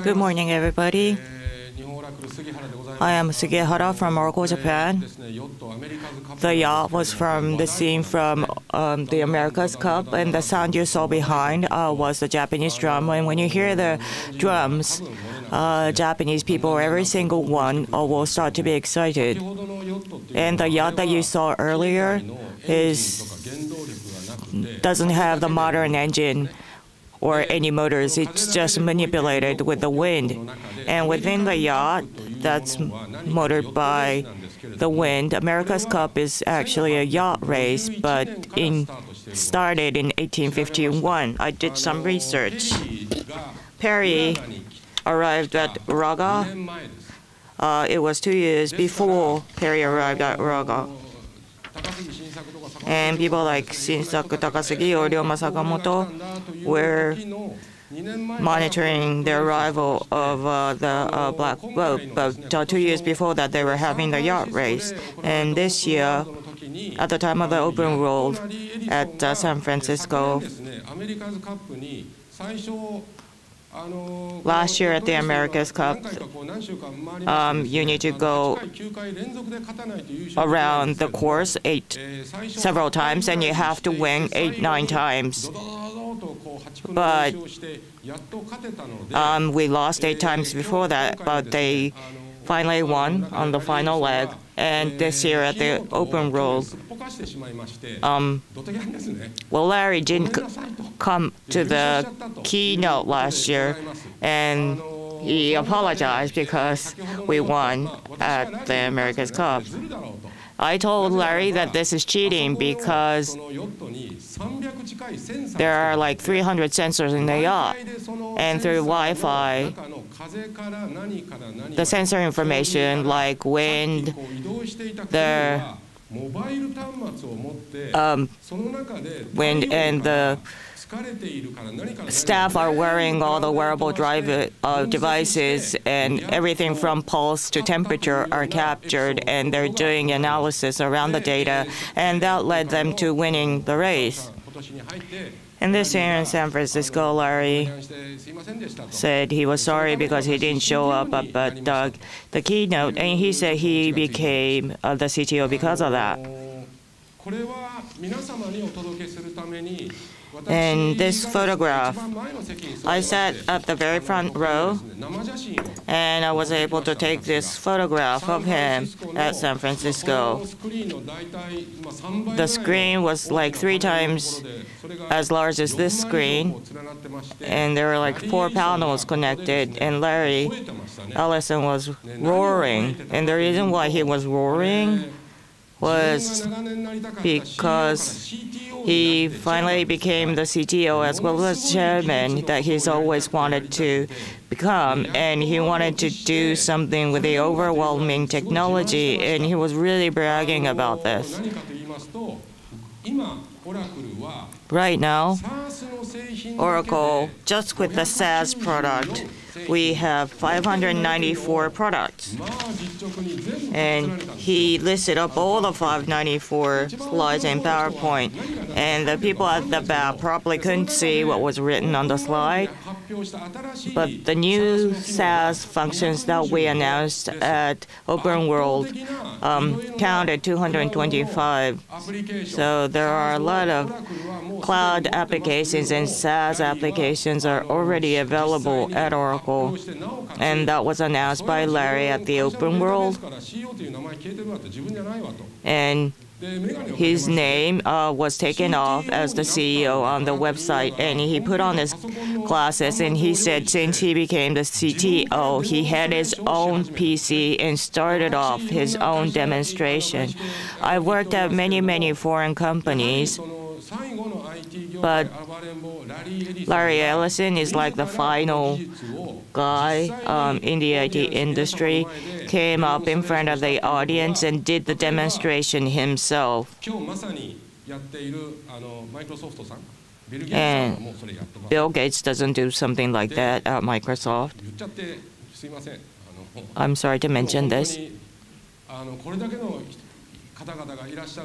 Good morning, everybody. I am Sugihara from Oracle, Japan. The yacht was from the scene from the America's Cup, and the sound you saw behind was the Japanese drum. And when you hear the drums, Japanese people, every single one, will start to be excited. And the yacht that you saw earlier doesn't have the modern engine or any motors. It's just manipulated with the wind. And within the yacht that's motored by the wind, America's Cup is actually a yacht race, but started in 1851. I did some research. Perry arrived at Uraga. It was 2 years before Perry arrived at Uraga. And people like Shinsaku Takasugi or Ryoma Sakamoto were monitoring the arrival of the black boat. But 2 years before that, they were having the yacht race. And this year, at the time of the open world at San Francisco, last year at the America's Cup, you need to go around the course several times, and you have to win 9 times. But we lost 8 times before that, but they finally won on the final leg. And this year at the open world, Larry didn't come to the keynote last year, and he apologized because we won at the America's Cup. I told Larry that this is cheating because there are like 300 sensors in the yacht, and through Wi-Fi, the sensor information like wind, the wind and the staff are wearing all the wearable devices, and everything from pulse to temperature are captured, and they're doing analysis around the data, and that led them to winning the race. And this year in San Francisco, Larry said he was sorry because he didn't show up at the keynote, and he said he became the CTO because of that. And this photograph, I sat at the very front row, and I was able to take this photograph of him at San Francisco. The screen was like 3 times as large as this screen, and there were like 4 panels connected, and Larry Ellison was roaring. And the reason why he was roaring was because he finally became the CTO as well as chairman that he's always wanted to become, and he wanted to do something with the overwhelming technology, and he was really bragging about this. Right now, Oracle, just with the SaaS product, we have 594 products. And he listed up all the 594 slides in PowerPoint. And the people at the back probably couldn't see what was written on the slide. But the new SaaS functions that we announced at Open World counted 225. So there are a lot of cloud applications and SaaS applications are already available at Oracle. And that was announced by Larry at the Open World. And his name was taken off as the CEO on the website, and he put on his glasses, and he said since he became the CTO, he had his own PC and started off his own demonstration. I worked at many foreign companies, but Larry Ellison is like the final guy in the IT industry, came up in front of the audience and did the demonstration himself. And Bill Gates doesn't do something like that at Microsoft. I'm sorry to mention this.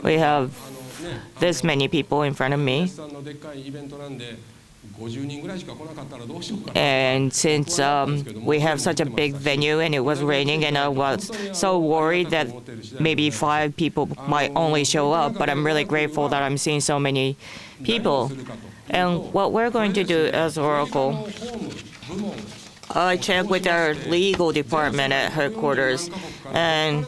We have this many people in front of me. And since we have such a big venue and it was raining, and I was so worried that maybe 5 people might only show up, but I'm really grateful that I'm seeing so many people. And what we're going to do as Oracle, I checked with our legal department at headquarters, and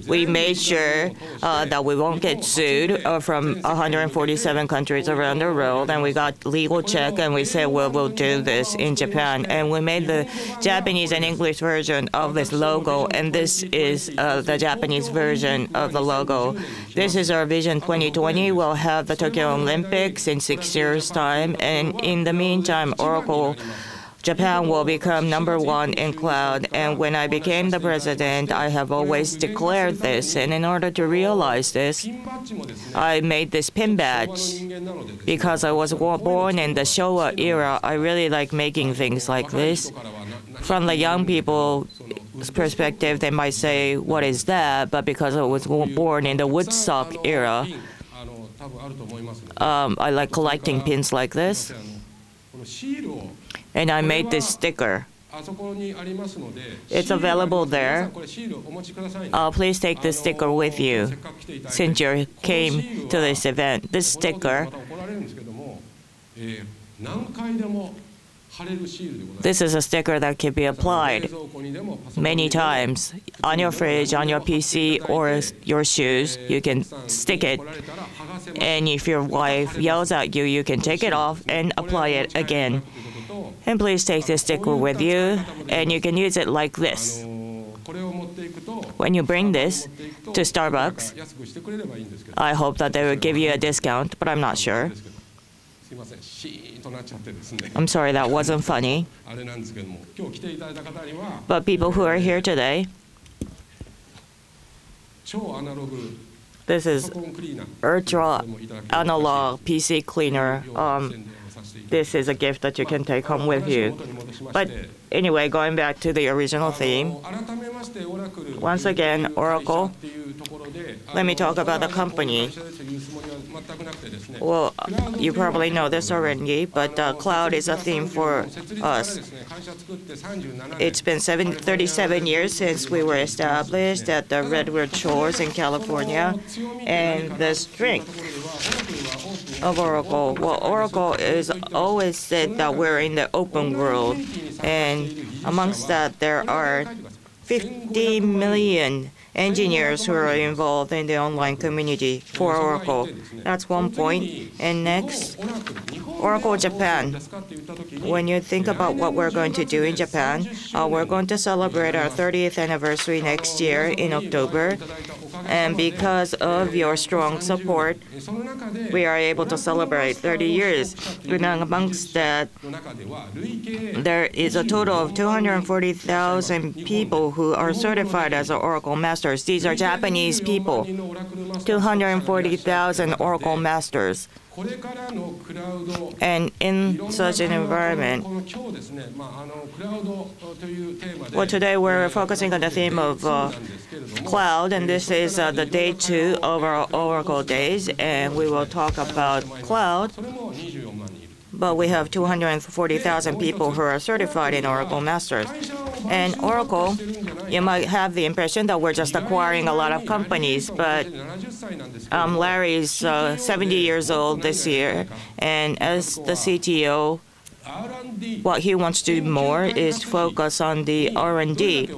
we made sure that we won't get sued from 147 countries around the world, and we got legal check, and we said, well, we'll do this in Japan. And we made the Japanese and English version of this logo, and this is the Japanese version of the logo. This is our Vision 2020. We'll have the Tokyo Olympics in 6 years' time, and in the meantime, Oracle Japan will become #1 in cloud. And when I became the president, I have always declared this. And in order to realize this, I made this pin badge. Because I was born in the Showa era, I really like making things like this. From the young people's perspective, they might say, what is that? But because I was born in the Woodstock era, I like collecting pins like this. And I made this sticker. It's available there. Please take this sticker with you since you came to this event. This sticker, this is a sticker that can be applied many times on your fridge, on your PC, or your shoes. You can stick it. And if your wife yells at you, you can take it off and apply it again. And please take this sticker with you, and you can use it like this. When you bring this to Starbucks, I hope that they will give you a discount, but I'm not sure. I'm sorry, that wasn't funny. But people who are here today, this is ultra analog PC cleaner. This is a gift that you can take home with you. But anyway, going back to the original theme, once again, Oracle, let me talk about the company. Well, you probably know this already, but cloud is a theme for us. It's been 37 years since we were established at the Redwood Shores in California, and the strength of Oracle. Well, Oracle is always said that we're in the open world, and amongst that there are 50 million engineers who are involved in the online community for Oracle. That's one point. And next, Oracle Japan. When you think about what we're going to do in Japan, we're going to celebrate our 30th anniversary next year in October. And because of your strong support, we are able to celebrate 30 years. And amongst that, there is a total of 240,000 people who are certified as Oracle Masters. These are Japanese people, 240,000 Oracle Masters. And in such an environment, well, today we're focusing on the theme of cloud, and this is the day 2 of our Oracle Days, and we will talk about cloud. But we have 240,000 people who are certified in Oracle Masters. And Oracle, you might have the impression that we're just acquiring a lot of companies, but Larry's 70 years old this year, and as the CTO, what he wants to do more is focus on the R&D.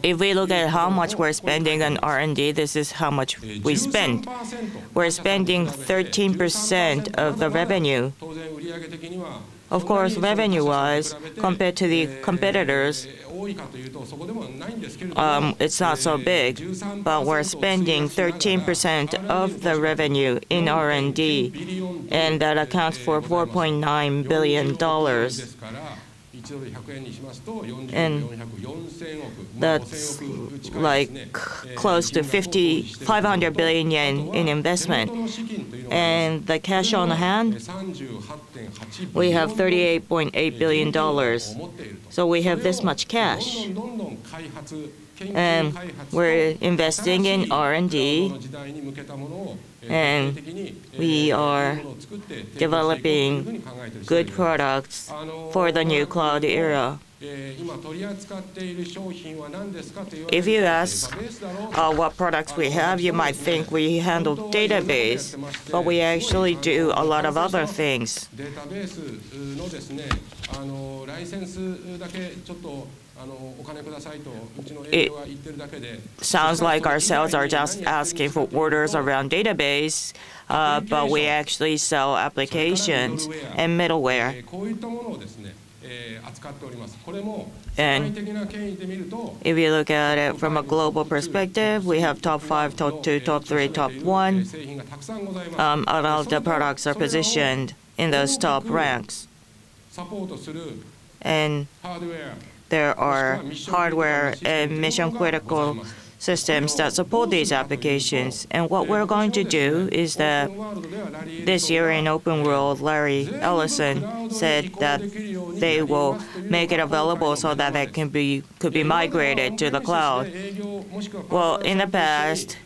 If we look at how much we're spending on R&D, this is how much we spend. We're spending 13% of the revenue. Of course, revenue-wise, compared to the competitors, it's not so big, but we're spending 13% of the revenue in R&D, and that accounts for $4.9 billion. And that's like close to 500 billion yen in investment. And the cash on hand, we have $38.8 billion. So we have this much cash. And we're investing in R&D, and we are developing good products for the new cloud era. If you ask what products we have, you might think we handle database, but we actually do a lot of other things. It sounds like our sales are just asking for orders around database, but we actually sell applications and middleware. And if you look at it from a global perspective, we have top 5, top 2, top 3, top 1. All of the products are positioned in those top ranks. And there are hardware and mission-critical systems that support these applications. And what we're going to do is that this year in Open World, Larry Ellison said that they will make it available so that it could be migrated to the cloud. Well, in the past,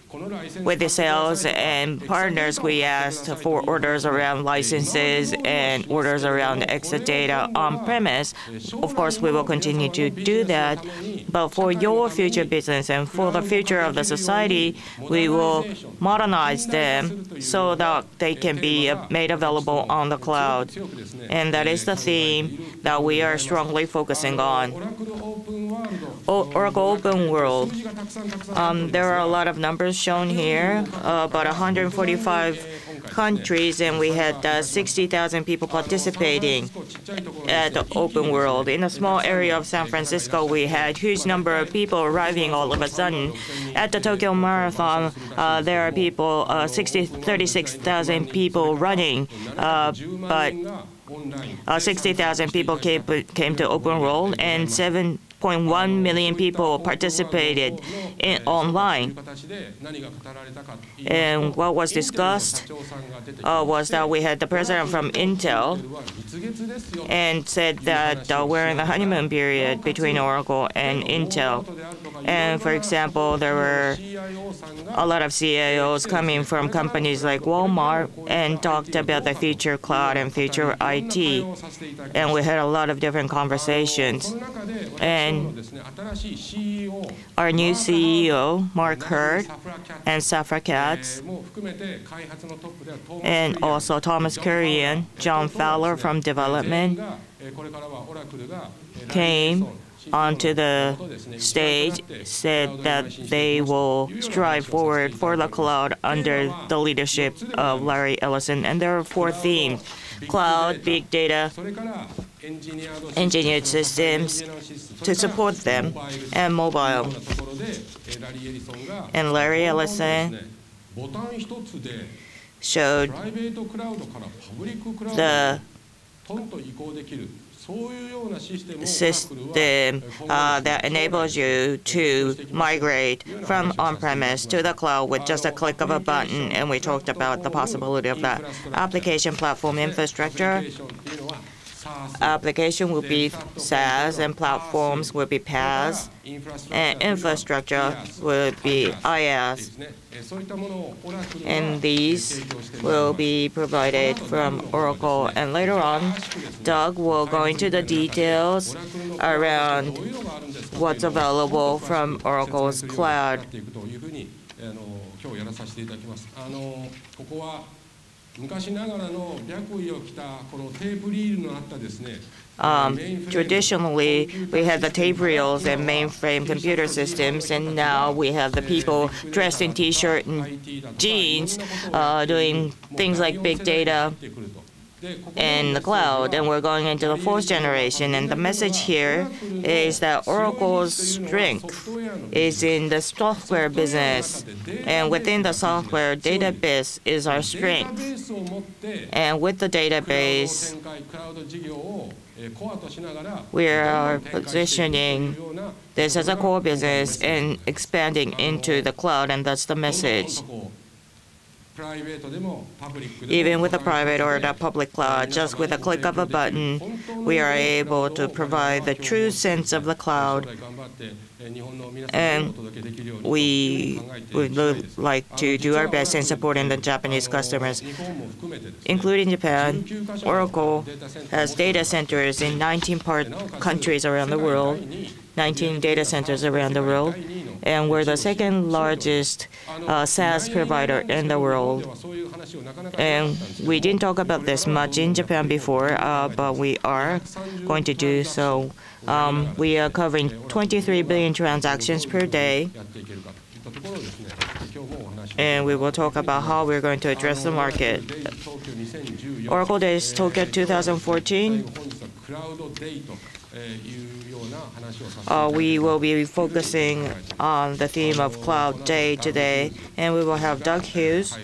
with the sales and partners, we asked for orders around licenses and orders around Exadata on-premise. Of course, we will continue to do that. But for your future business and for the future of the society, we will modernize them so that they can be made available on the cloud. And that is the theme that we are strongly focusing on. Oracle Open World. There are a lot of numbers shown here, about 145 countries, and we had 60,000 people participating at the Open World. In a small area of San Francisco, we had huge number of people arriving all of a sudden. At the Tokyo Marathon, there are people, 36,000 people running, but 60,000 people came to Open World, and 7.1 million people participated online. And what was discussed was that we had the president from Intel and said that we're in the honeymoon period between Oracle and Intel. And for example, there were a lot of CIOs coming from companies like Walmart and talked about the future cloud and future IT. And we had a lot of different conversations. And our new CEO, Mark Hurd, and Safra Katz, and also Thomas Kurian, John Fowler from development, came onto the stage, said that they will strive forward for the cloud under the leadership of Larry Ellison. And there are 4 themes: cloud, big data, engineered systems to support them, and mobile. And Larry Ellison showed the system that enables you to migrate from on-premise to the cloud with just a click of a button, and we talked about the possibility of that. Application platform infrastructure. Application will be SaaS, and platforms will be PaaS, and infrastructure will be IaaS. And these will be provided from Oracle. And later on, Doug will go into the details around what's available from Oracle's cloud. Traditionally, we had the tape reels and mainframe computer systems, and now we have the people dressed in T-shirt and jeans doing things like big data in the cloud, and we're going into the 4th generation. And the message here is that Oracle's strength is in the software business, and within the software, database is our strength. And with the database, we are positioning this as a core business and expanding into the cloud, and that's the message. Even with the private or the public cloud, just with a click of a button, we are able to provide the true sense of the cloud. And we would like to do our best in supporting the Japanese customers. Including Japan, Oracle has data centers in 19 countries around the world, 19 data centers around the world, and we're the second largest SaaS provider in the world. And we didn't talk about this much in Japan before, but we are going to do so. We are covering 23 billion transactions per day, and we will talk about how we're going to address the market. Oracle Days Tokyo 2014. We will be focusing on the theme of Cloud Day today, and we will have Doug Hughes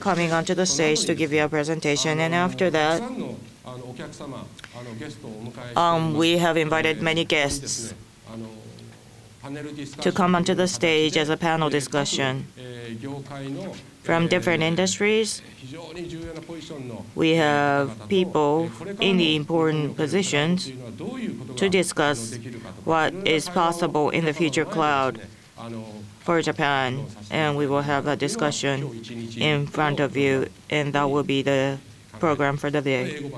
coming onto the stage to give you a presentation. And after that, we have invited many guests to come onto the stage as a panel discussion. From different industries, we have people in the important positions to discuss what is possible in the future cloud for Japan, and we will have a discussion in front of you, and that will be the program for the day.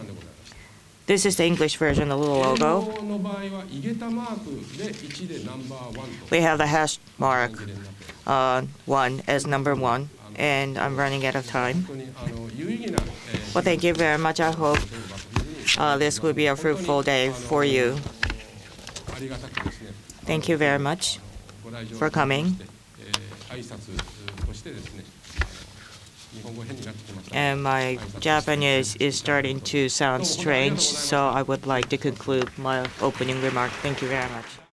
This is the English version, the little logo. We have the hash mark 1 as number 1, and I'm running out of time. Well, thank you very much. I hope this will be a fruitful day for you. Thank you very much for coming. And my Japanese is starting to sound strange, so I would like to conclude my opening remark. Thank you very much.